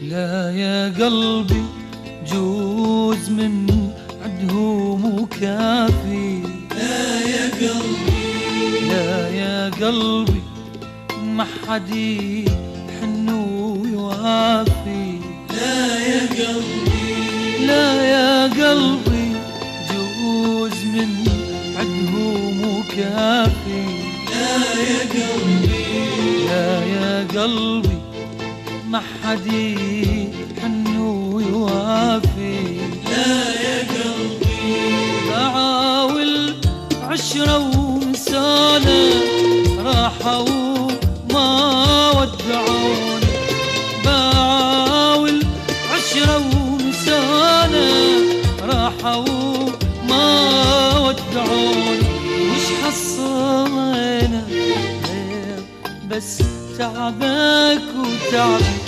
لا يا قلبي جوز من عدهم وكافي. لا يا قلبي، لا يا قلبي ما حد يحن ويوافي. لا يا قلبي، لا يا قلبي جوز من عدهم وكافي. لا يا قلبي، لا يا قلبي ما حد يحن ويوافي. لا يا قلبي، بعاول عشرة وانسانة راحوا ما ودعوني. بعاول عشرة وانسانة راحوا ما ودعوني. وش حصلنا غير بس تعبك وتعبي.